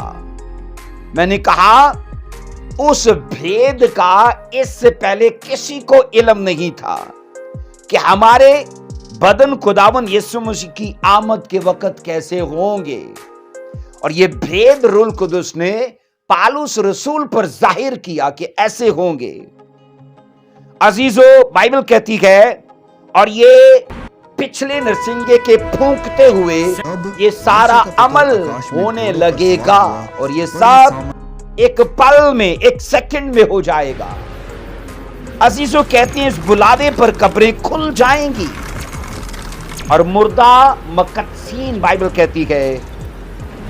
मैंने कहा उस भेद का इससे पहले किसी को इल्म नहीं था कि हमारे बदन खुदावन यीशु मसीह की आमद के वक्त कैसे होंगे, और ये भेद रूल कुदुस ने पालूस रसूल पर जाहिर किया कि ऐसे होंगे। अजीजों, बाइबल कहती है, और ये पिछले नरसिंगे के फूंकते हुए ये सारा अमल होने लगेगा, और ये सब एक पल में, एक सेकंड में हो जाएगा। अजीजों कहते हैं, इस बुलावे पर कब्रें खुल जाएंगी और मुर्दा मकदसीन, बाइबल कहती है,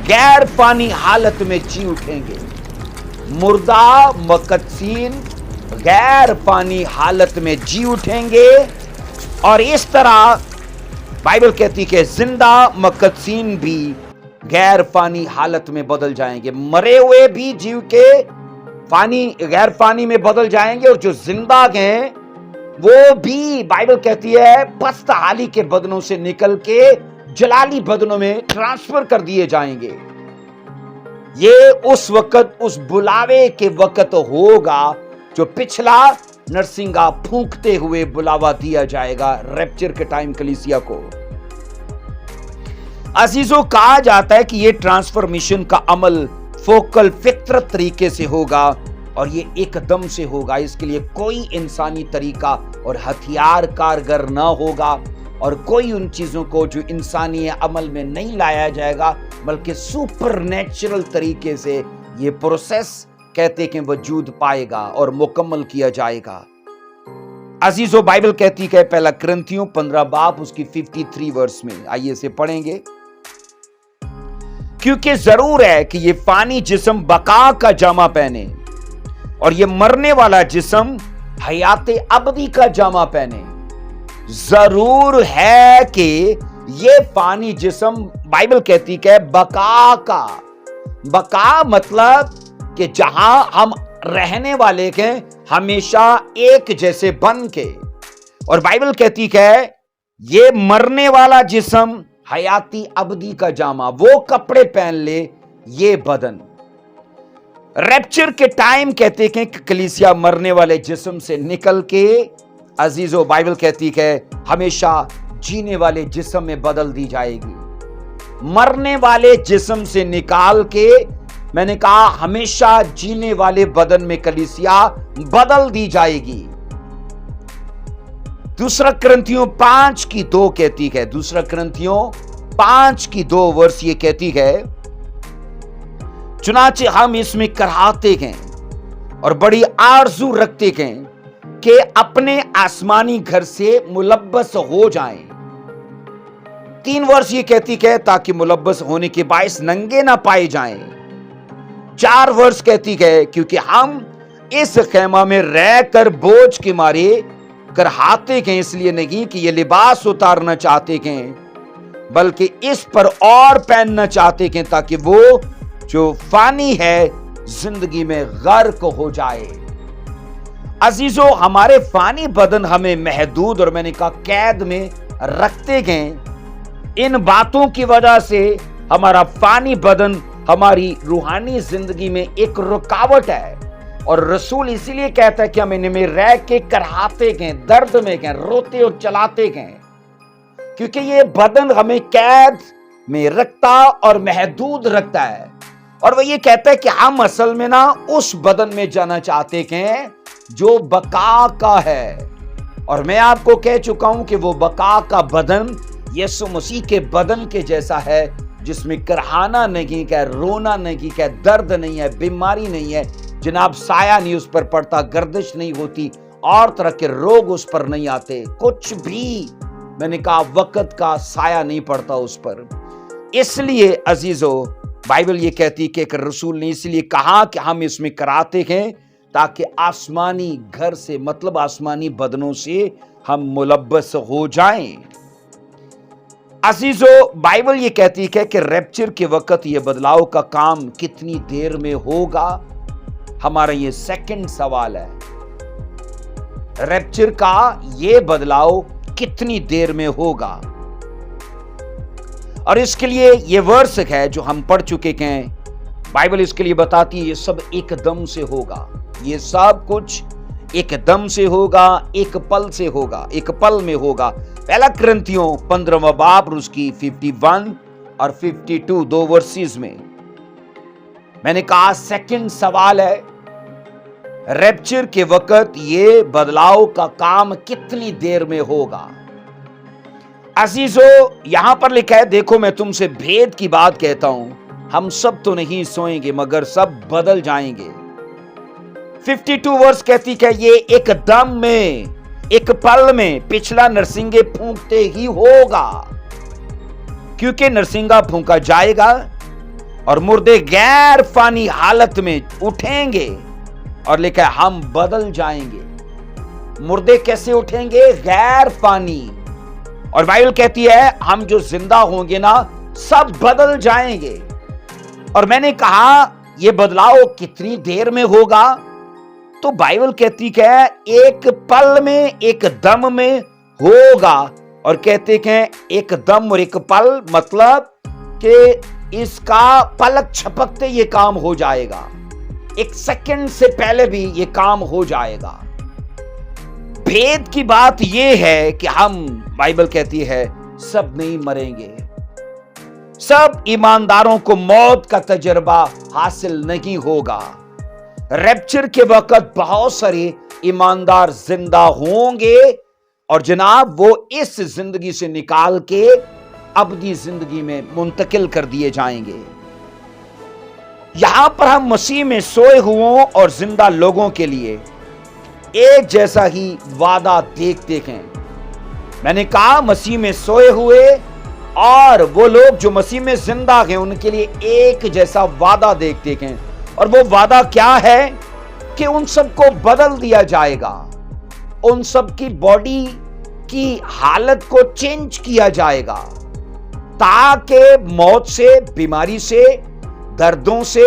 गैर पानी हालत में जी उठेंगे। मुर्दा मकदसीन गैर पानी हालत में जी उठेंगे, और इस तरह बाइबल कहती है जिंदा मकदसीन भी गैर पानी हालत में बदल जाएंगे। मरे हुए भी जीव के पानी, गैर पानी में बदल जाएंगे, और जो जिंदा हैं वो भी बाइबल कहती है पस्त हाली के बदनों से निकल के जलाली बदनों में ट्रांसफर कर दिए जाएंगे। ये उस वक्त, उस बुलावे के वक्त होगा जो पिछला नरसिंगा फूंकते हुए बुलावा दिया जाएगा रैप्चर के टाइम कलीसिया को। अजीजों, कहा जाता है कि ये ट्रांसफॉर्मेशन का अमल फोकल फितरत तरीके से होगा, और ये एकदम से होगा। इसके लिए कोई इंसानी तरीका और हथियार कारगर ना होगा, और कोई उन चीजों को जो इंसानी अमल में नहीं लाया जाएगा, बल्कि सुपरनेचुरल तरीके से ये प्रोसेस कहते कि वजूद पाएगा और मुकम्मल किया जाएगा। अजीजों, बाइबल कहती है पहला कुरिन्थियों 15 बाब उसकी 53 वर्स में, आइए इसे पढ़ेंगे। क्योंकि जरूर है कि ये फानी जिस्म बका का जामा पहने, और ये मरने वाला जिस्म हयाते अबदी का जामा पहने। जरूर है कि ये फानी जिस्म, बाइबल कहती है बका का, बका मतलब कि जहां हम रहने वाले के हमेशा एक जैसे बन के, और बाइबल कहती है ये मरने वाला जिस्म हयाती अबदी का जामा, वो कपड़े पहन ले ये बदन। रैप्चर के टाइम कहते हैं कि कलीसिया मरने वाले जिस्म से निकल के, अजीजों, बाइबल कहती है हमेशा जीने वाले जिस्म में बदल दी जाएगी। मरने वाले जिस्म से निकाल के, मैंने कहा, हमेशा जीने वाले बदन में कलीसिया बदल दी जाएगी। दूसरा कुरिन्थियों 5:2 कहती है, दूसरा कुरिन्थियों 5:2 वर्ष ये कहती है, चुनाचे हम इसमें कराहते हैं और बड़ी आरजू रखते हैं कि अपने आसमानी घर से मुलब्बस हो जाएं। 3 वर्ष ये कहती है ताकि मुलब्बस होने के बायस नंगे ना पाए जाएं। 4 वर्ष कहती है क्योंकि हम इस खेमा में रहकर बोझ के मारे कराहते हैं, इसलिए नहीं कि ये लिबास उतारना चाहते हैं, बल्कि इस पर और पहनना चाहते हैं ताकि वो जो फानी है जिंदगी में गर्क हो जाए। अजीजों, हमारे फानी बदन हमें महदूद और मैंने कहा कैद में रखते हैं। इन बातों की वजह से हमारा फानी बदन हमारी रूहानी जिंदगी में एक रुकावट है, और रसूल इसीलिए कहता है कि हम इनमें रह के कराहते हैं, दर्द में हैं, रोते और चलाते हैं, क्योंकि ये बदन हमें कैद में रखता और महदूद रखता है। और वो ये कहता है कि हम असल में ना उस बदन में जाना चाहते हैं जो बका का है, और मैं आपको कह चुका हूं कि वो बका का बदन यीशु मसीह के बदन के जैसा है, जिसमें करहाना नहीं है, रोना नहीं है, दर्द नहीं है, बीमारी नहीं है, जनाब साया नहीं उस पर पड़ता, गर्दिश नहीं होती, और तरह के रोग उस पर नहीं आते, कुछ भी मैंने कहा वक्त का साया नहीं पड़ता उस पर। इसलिए अजीजों, बाइबल ये कहती है कि रसूल ने इसलिए कहा कि हम इसमें कराते हैं ताकि आसमानी घर से, मतलब आसमानी बदनों से हम मुलब्बस हो जाएं। अजीजों, बाइबल ये कहती है कि रैप्चर के वक्त ये बदलाव का काम कितनी देर में होगा, हमारा ये सेकंड सवाल है। रैप्चर का ये बदलाव कितनी देर में होगा, और इसके लिए ये वर्ष है जो हम पढ़ चुके हैं। बाइबल इसके लिए बताती है ये सब एकदम से होगा, ये सब कुछ एकदम से होगा, एक पल से होगा, एक पल में होगा। पहला करंथियों 15वां बाब और उसकी 51 और 52 दो वर्सेस में मैंने कहा सेकंड सवाल है, रैप्चर के वक्त ये बदलाव का काम कितनी देर में होगा। अजीजों, यहां पर लिखा है, देखो मैं तुमसे भेद की बात कहता हूं, हम सब तो नहीं सोएंगे मगर सब बदल जाएंगे। 52 वर्ष कहती है ये एक दम में, एक पल में, पिछला नरसिंगे फूंकते ही होगा, क्योंकि नरसिंगा फूंका जाएगा और मुर्दे गैर फानी हालत में उठेंगे, और लिखा है हम बदल जाएंगे। मुर्दे कैसे उठेंगे? गैर फानी। और बाइबल कहती है हम जो जिंदा होंगे ना, सब बदल जाएंगे। और मैंने कहा यह बदलाव कितनी देर में होगा, तो बाइबल कहती है एक पल में, एक दम में होगा। और कहते हैं एक दम और एक पल मतलब कि इसका पलक झपकते ये काम हो जाएगा, एक सेकंड से पहले भी ये काम हो जाएगा। भेद की बात ये है कि हम, बाइबल कहती है सब नहीं मरेंगे, सब ईमानदारों को मौत का तजर्बा हासिल नहीं होगा। रैप्चर के वक्त बहुत सारे ईमानदार जिंदा होंगे और जनाब वो इस जिंदगी से निकाल के अबदी जिंदगी में मुंतकिल कर दिए जाएंगे। यहां पर हम मसीह में सोए हुओं और जिंदा लोगों के लिए एक जैसा ही वादा देखते हैं। मैंने कहा मसीह में सोए हुए और वो लोग जो मसीह में जिंदा हैं उनके लिए एक जैसा वादा देखते हैं। और वो वादा क्या है कि उन सबको बदल दिया जाएगा, उन सब की बॉडी की हालत को चेंज किया जाएगा, ताकि मौत से, बीमारी से, दर्दों से,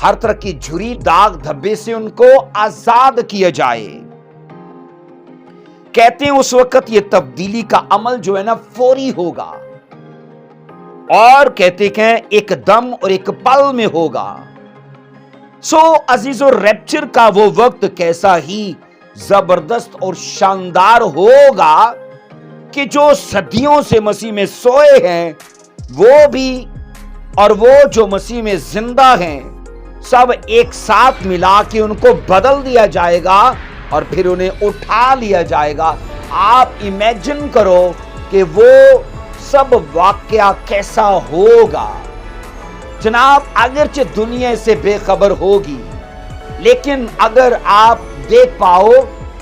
हर तरह की झुर्री, दाग धब्बे से उनको आजाद किया जाए। कहते हैं उस वक्त ये तब्दीली का अमल जो है ना फौरी होगा, और कहते हैं एक दम और एक पल में होगा। सो अजीजों, रैप्चर का वो वक्त कैसा ही जबरदस्त और शानदार होगा कि जो सदियों से मसीह में सोए हैं वो भी और वो जो मसीह में जिंदा हैं सब एक साथ मिला के उनको बदल दिया जाएगा और फिर उन्हें उठा लिया जाएगा। आप इमेजिन करो कि वो सब वाकया कैसा होगा। जनाब, अगरचे दुनिया से बेखबर होगी, लेकिन अगर आप देख पाओ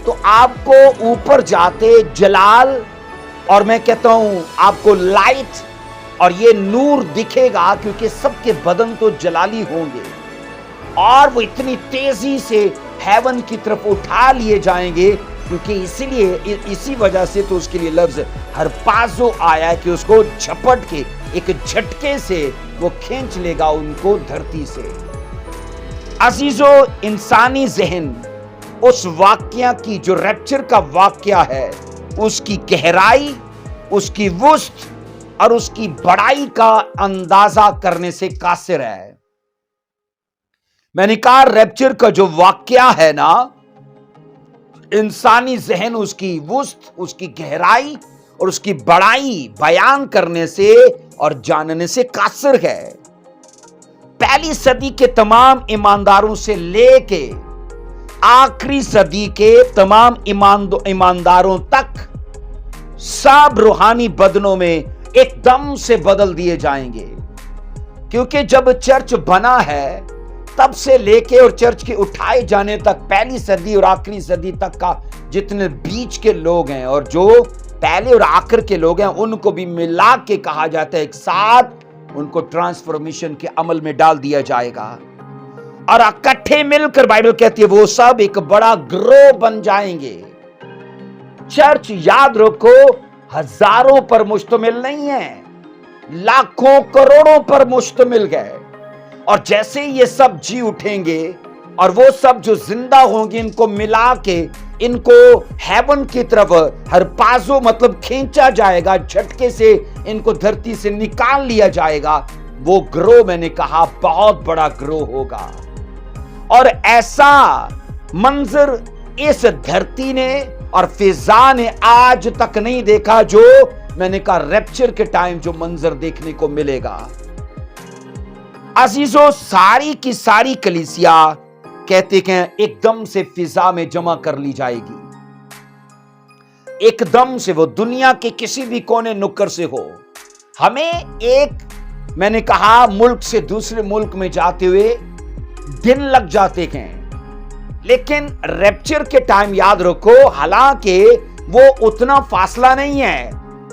तो आपको ऊपर जाते जलाल, और मैं कहता हूं आपको लाइट और ये नूर दिखेगा, क्योंकि सबके बदन तो जलाली होंगे और वो इतनी तेजी से हेवन की तरफ उठा लिए जाएंगे, क्योंकि इसीलिए इसी वजह से तो उसके लिए लफ्ज हरपाज़ो आया है कि उसको झपट के एक झटके से वो खींच लेगा उनको धरती से। अजीजों, इंसानी जहन उस वाकया की, जो रैप्चर का वाकया है, उसकी गहराई, उसकी वुस्त और उसकी बड़ाई का अंदाजा करने से कासिर है। मैंने कहा रैप्चर का जो वाकया है ना, इंसानी जहन उसकी वुस्त, उसकी गहराई और उसकी बड़ाई बयान करने से और जानने से कासिर है। पहली सदी के तमाम ईमानदारों से लेके आखिरी सदी के तमाम ईमानदारों तक सब रूहानी बदनों में एकदम से बदल दिए जाएंगे, क्योंकि जब चर्च बना है तब से लेके और चर्च के उठाए जाने तक पहली सदी और आखिरी सदी तक का जितने बीच के लोग हैं और जो पहले और आखिर के लोग हैं उनको भी मिला के कहा जाता है, एक साथ उनको ट्रांसफॉर्मेशन के अमल में डाल दिया जाएगा और इकट्ठे मिलकर बाइबल कहती है वो सब एक बड़ा ग्रोह बन जाएंगे। चर्च, याद रखो, हजारों पर मुश्तमिल नहीं है, लाखों करोड़ों पर मुश्तमिल है। और जैसे ये सब जी उठेंगे और वो सब जो जिंदा होंगे इनको मिला के इनको हेवन की तरफ हरपाज़ो मतलब खींचा जाएगा, झटके से इनको धरती से निकाल लिया जाएगा। वो ग्रोह, मैंने कहा, बहुत बड़ा ग्रोह होगा और ऐसा मंजर इस धरती ने और फिजा ने आज तक नहीं देखा जो मैंने कहा रैप्चर के टाइम जो मंजर देखने को मिलेगा। अजीजों, सारी की सारी कलीसिया कहते हैं एकदम से फिजा में जमा कर ली जाएगी, एकदम से, वो दुनिया के किसी भी कोने नुक्कड़ से हो। हमें एक, मैंने कहा, मुल्क से दूसरे मुल्क में जाते हुए दिन लग जाते हैं, लेकिन रैप्चर के टाइम याद रखो, हालांकि वो उतना फासला नहीं है,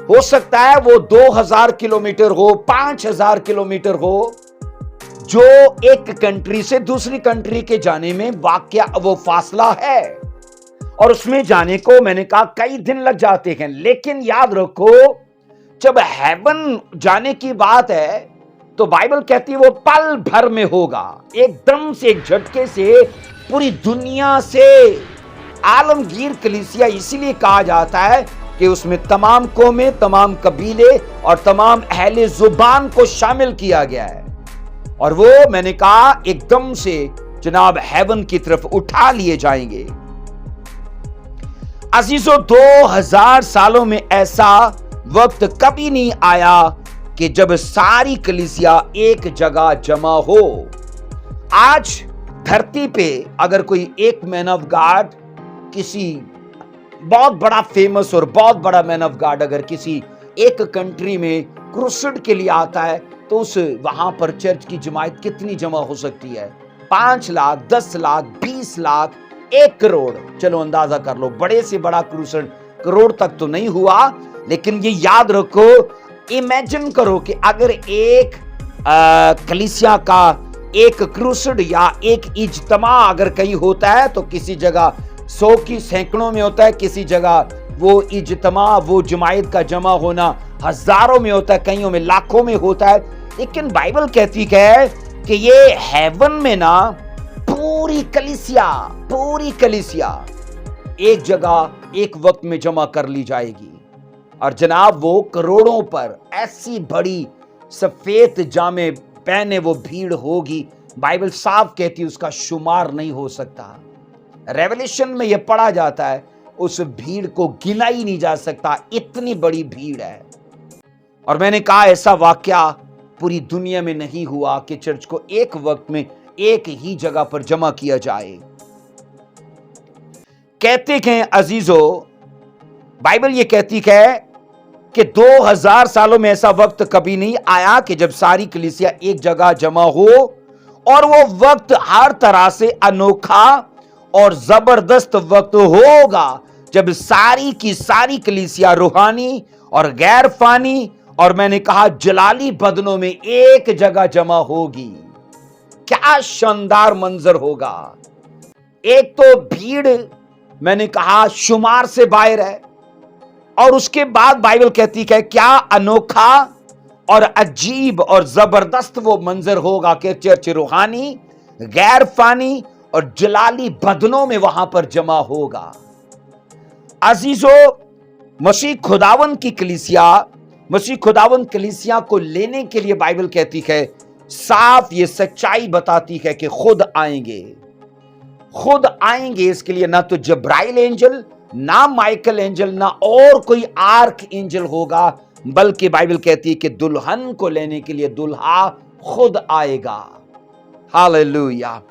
हो सकता है वो 2000 किलोमीटर हो, 5000 किलोमीटर हो, जो एक कंट्री से दूसरी कंट्री के जाने में वाकया वो फासला है, और उसमें जाने को मैंने कहा कई दिन लग जाते हैं। लेकिन याद रखो, जब हेवन जाने की बात है तो बाइबल कहती है वो पल भर में होगा, एकदम से, एक झटके से पूरी दुनिया से। आलमगीर कलीसिया इसीलिए कहा जाता है कि उसमें तमाम कौमें, तमाम कबीले और तमाम अहले जुबान को शामिल किया गया है, और वो मैंने कहा एकदम से जनाब हेवन की तरफ उठा लिए जाएंगे। अजीजों, 2000 सालों में ऐसा वक्त कभी नहीं आया कि जब सारी कलीसिया एक जगह जमा हो। आज धरती पे अगर कोई एक मैन ऑफ गॉड, किसी बहुत बड़ा फेमस और बहुत बड़ा मैन ऑफ गॉड अगर किसी एक कंट्री में क्रूसेड के लिए आता है, तो उस वहां पर चर्च की जमात कितनी जमा हो सकती है? 5 लाख, 10 लाख, 20 लाख, 1 करोड़। चलो अंदाजा कर लो, बड़े से बड़ा क्रूसेड करोड़ तक तो नहीं हुआ, लेकिन ये याद रखो, इमेजिन करो कि अगर एक कलीसिया का एक क्रूसेड या एक इज्तिमा अगर कहीं होता है तो किसी जगह 100 की सैकड़ों में होता है, किसी जगह वो इज्तिमा, वो जमायत का जमा होना हजारों में होता है, कईयों में लाखों में होता है। लेकिन बाइबल कहती है कि ये हेवन में ना पूरी कलीसिया एक जगह एक वक्त में जमा कर ली जाएगी, और जनाब वो करोड़ों पर ऐसी बड़ी सफेद जामे पहने वो भीड़ होगी, बाइबल साफ कहती है उसका शुमार नहीं हो सकता। रेवलेशन में यह पढ़ा जाता है, उस भीड़ को गिना ही नहीं जा सकता, इतनी बड़ी भीड़ है। और मैंने कहा ऐसा वाकया पूरी दुनिया में नहीं हुआ कि चर्च को एक वक्त में एक ही जगह पर जमा किया जाए। कहते हैं अजीजों, बाइबल ये कहती है कि 2000 सालों में ऐसा वक्त कभी नहीं आया कि जब सारी कलीसिया एक जगह जमा हो, और वो वक्त हर तरह से अनोखा और जबरदस्त वक्त होगा जब सारी की सारी कलीसिया रूहानी और गैर फानी और मैंने कहा जलाली बदनों में एक जगह जमा होगी। क्या शानदार मंजर होगा। एक तो भीड़ मैंने कहा शुमार से बाहर है, और उसके बाद बाइबल कहती है क्या अनोखा और अजीब और जबरदस्त वो मंजर होगा कि चर्च रूहानी, गैर फानी और जलाली बदनों में वहां पर जमा होगा। अजीजों, मसीह खुदावन की कलीसिया को लेने के लिए बाइबल कहती है, साफ ये सच्चाई बताती है कि खुद आएंगे। इसके लिए ना तो जब्राइल एंजल, ना माइकल एंजल, ना और कोई आर्क एंजल होगा, बल्कि बाइबल कहती है कि दुल्हन को लेने के लिए दुल्हा खुद आएगा। हालेलुया।